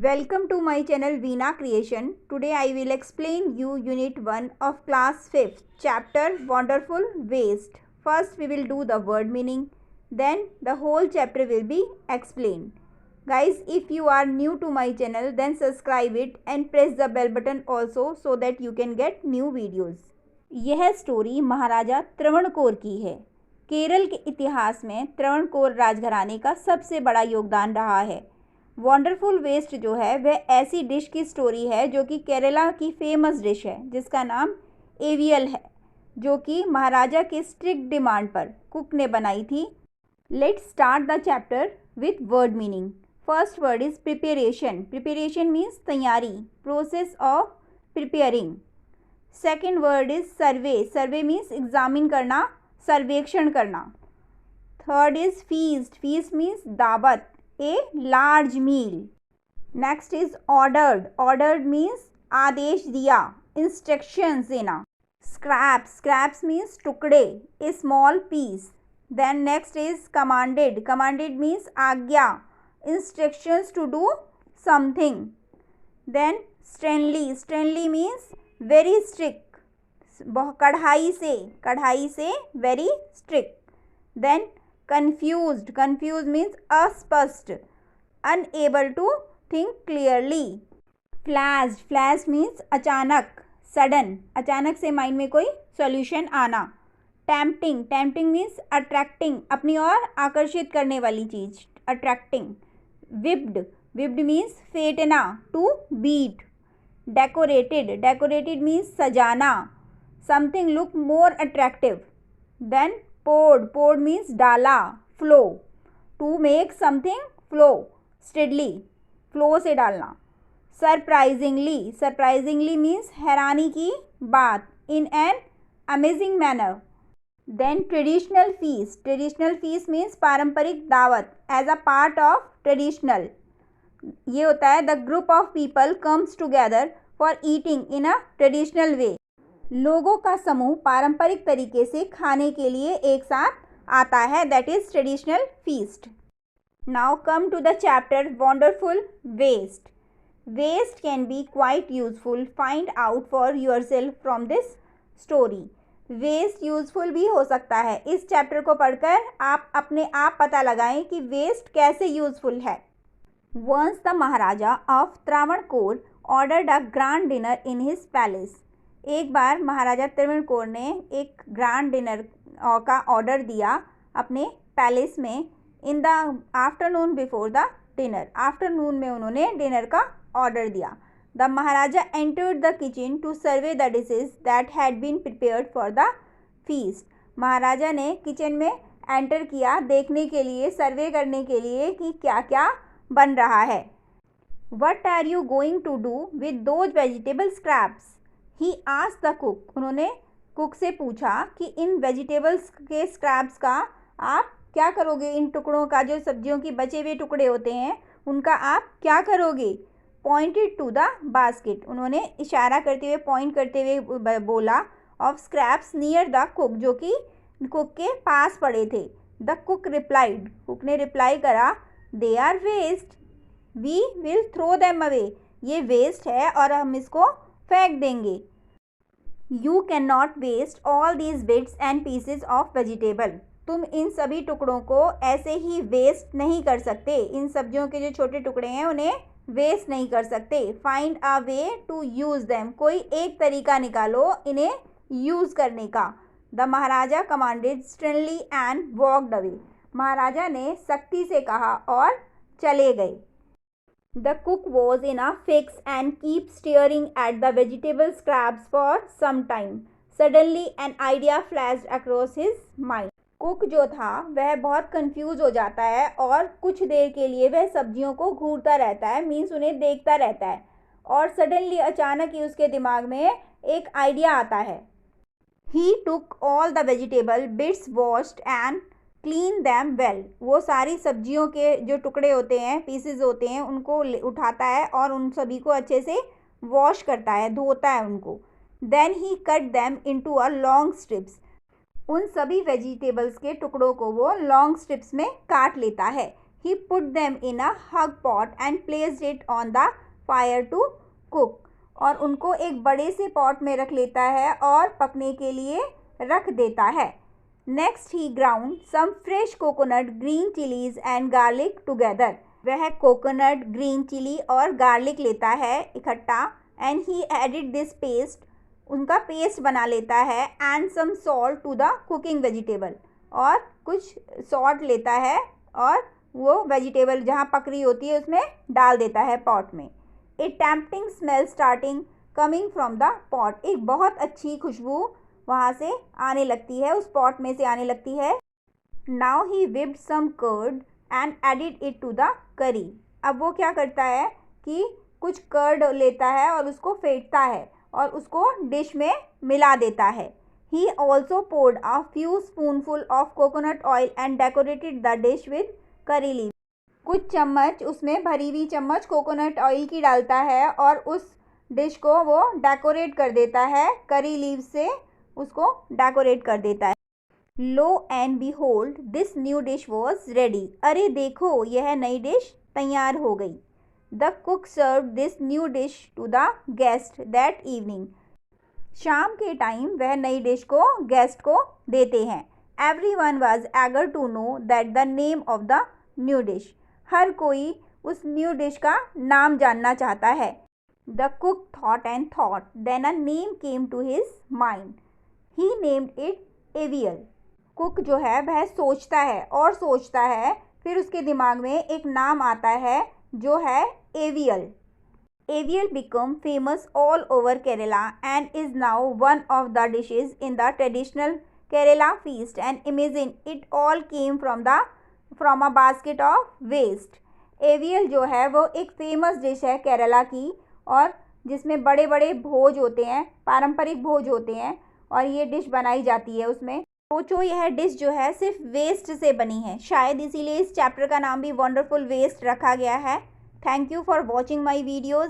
Welcome to my channel Veena Creation. Today I will explain you Unit 1 of Class 5th Chapter Wonderful Waste. First we will do the word meaning. Then the whole chapter will be explained. Guys, if you are new to my channel then subscribe it and press the bell button also so that you can get new videos. यह story महाराजा त्रावणकोर की है। केरल के इतिहास में त्रावणकोर राजघराने का सबसे बड़ा योगदान रहा है। वंडरफुल वेस्ट जो है वह ऐसी डिश की स्टोरी है जो कि केरला की फेमस डिश है जिसका नाम एवियल है, जो कि महाराजा के स्ट्रिक्ट डिमांड पर कुक ने बनाई थी। Let's start the chapter with word meaning. First word is preparation. Preparation means तैयारी, process of preparing. Second word is survey. Survey means examine करना, सर्वेक्षण करना। Third is feast. Feast means दावत, a large meal. Next is ordered. Ordered means आदेश दिया, instructions देना। Scraps. Scraps means टुकड़े, a small piece. Then next is commanded. Commanded means आज्ञा, instructions to do something. Then sternly. स्ट्रेनली means very strict, कढ़ाई से, कढ़ाई से very strict. Then confused. confused means अस्पष्ट, unable to think clearly. flashed. flashed means अचानक, sudden, अचानक से mind में कोई सॉल्यूशन आना। tempting. tempting means attracting, अपनी ओर आकर्षित करने वाली चीज, attracting. whipped. whipped means फेंटना, to beat. decorated. decorated means सजाना, something look more attractive. then poured. poured means डाला, flow, to make something flow steadily, flow से डालना। surprisingly. surprisingly means हैरानी की बात, in an amazing manner. then traditional feast. traditional feast means पारंपरिक दावत, as a part of traditional. ये होता है the group of people comes together for eating in a traditional way. लोगों का समूह पारंपरिक तरीके से खाने के लिए एक साथ आता है, that is traditional feast. Now come to the chapter wonderful waste. Waste can be quite useful, find out for yourself from this story. Waste useful भी हो सकता है। इस चैप्टर को पढ़कर आप अपने आप पता लगाएं कि वेस्ट कैसे यूजफुल है। Once the Maharaja of Travancore ordered a grand dinner in his palace. एक बार महाराजा त्रावणकोर ने एक ग्रैंड डिनर का ऑर्डर दिया अपने पैलेस में। In the afternoon before the dinner. Afternoon में उन्होंने डिनर का ऑर्डर दिया। The maharaja entered the kitchen to survey the dishes that had been prepared for the feast. Maharaja ने किचन में एंटर किया देखने के लिए, सर्वे करने के लिए कि क्या क्या बन रहा है। What are you going to do with those vegetable scraps? He asked the cook. उन्होंने कुक से पूछा कि इन वेजिटेबल्स के स्क्रैप्स का आप क्या करोगे, इन टुकड़ों का, जो सब्जियों की बचे हुए टुकड़े होते हैं उनका आप क्या करोगे। Pointed to the basket. उन्होंने इशारा करते हुए, पॉइंट करते हुए बोला of scraps near the cook, जो कि कुक के पास पड़े थे। The cook replied. कुक ने रिप्लाई करा, they are waste, we will throw them away. ये वेस्ट है और हम इसको फेंक देंगे। You can not waste all these bits and pieces of vegetable. तुम इन सभी टुकड़ों को ऐसे ही वेस्ट नहीं कर सकते। इन सब्जियों के जो छोटे टुकड़े हैं उन्हें वेस्ट नहीं कर सकते। Find a way to use them. कोई एक तरीका निकालो इन्हें यूज़ करने का। The maharaja commanded sternly and walked away. Maharaja ने सख्ती से कहा और चले गए। The cook was in a fix and kept staring at the vegetable scraps for some time. Suddenly an idea flashed across his mind. Cook जो था वह बहुत कंफ्यूज हो जाता है और कुछ देर के लिए वह सब्जियों को घूरता रहता है, मीन्स उन्हें देखता रहता है। और सडनली अचानक ही उसके दिमाग में एक आइडिया आता है। He took all the vegetable bits, washed and clean them well. वो सारी सब्जियों के जो टुकड़े होते हैं, पीसेस होते हैं, उनको उठाता है और उन सभी को अच्छे से वॉश करता है, धोता है उनको। Then he cut them into a long strips. उन सभी वेजिटेबल्स के टुकड़ों को वो लॉन्ग स्ट्रिप्स में काट लेता है। He put them in a hug pot and placed it on the fire to cook. और उनको एक बड़े से पॉट में रख लेता है और पकने के लिए रख देता है. Next he ground some fresh coconut, green chillies and garlic together. वह कोकोनट, ग्रीन चिली और गार्लिक लेता है इकट्ठा. And he added this paste, उनका पेस्ट बना लेता है. And some salt to the cooking vegetable, और कुछ सॉल्ट लेता है और वो वेजिटेबल जहाँ पक रही होती है उसमें डाल देता है पॉट में. A tempting smell starting coming from the pot. एक बहुत अच्छी खुशबू वहाँ से आने लगती है, उस पॉट में से आने लगती है. Now he whipped some curd and added it to the curry. अब वो क्या करता है कि कुछ कर्ड लेता है और उसको फेंटता है और उसको डिश में मिला देता है. He also poured a few spoonful of coconut oil and decorated the dish with curry leaves. कुछ चम्मच उसमें भरी हुई चम्मच कोकोनट ऑयल की डालता है और उस डिश को वो डेकोरेट कर देता है, करी लीव्स से उसको डेकोरेट कर देता है. Lo and behold this new dish was ready. अरे देखो, यह नई डिश तैयार हो गई. The cook serve this new dish to the guest that evening. शाम के टाइम वह नई डिश को गेस्ट को देते हैं. Everyone was eager to know that the name of the new dish. हर कोई उस न्यू डिश का नाम जानना चाहता है. The cook thought and thought, then a name came to his mind. He named it aviyal. Cook जो है वह सोचता है और सोचता है, फिर उसके दिमाग में एक नाम आता है जो है aviyal. Aviyal become famous all over Kerala and is now one of the dishes in the traditional Kerala feast. And imagine it all came from a basket of waste. Aviyal जो है वो एक फेमस डिश है केरला की, और जिसमें बड़े बड़े भोज होते हैं, पारंपरिक भोज होते हैं, और ये डिश बनाई जाती है उसमें. सोचो, यह डिश जो है सिर्फ वेस्ट से बनी है. शायद इसीलिए इस चैप्टर का नाम भी वंडरफुल वेस्ट रखा गया है. Thank you for watching my videos.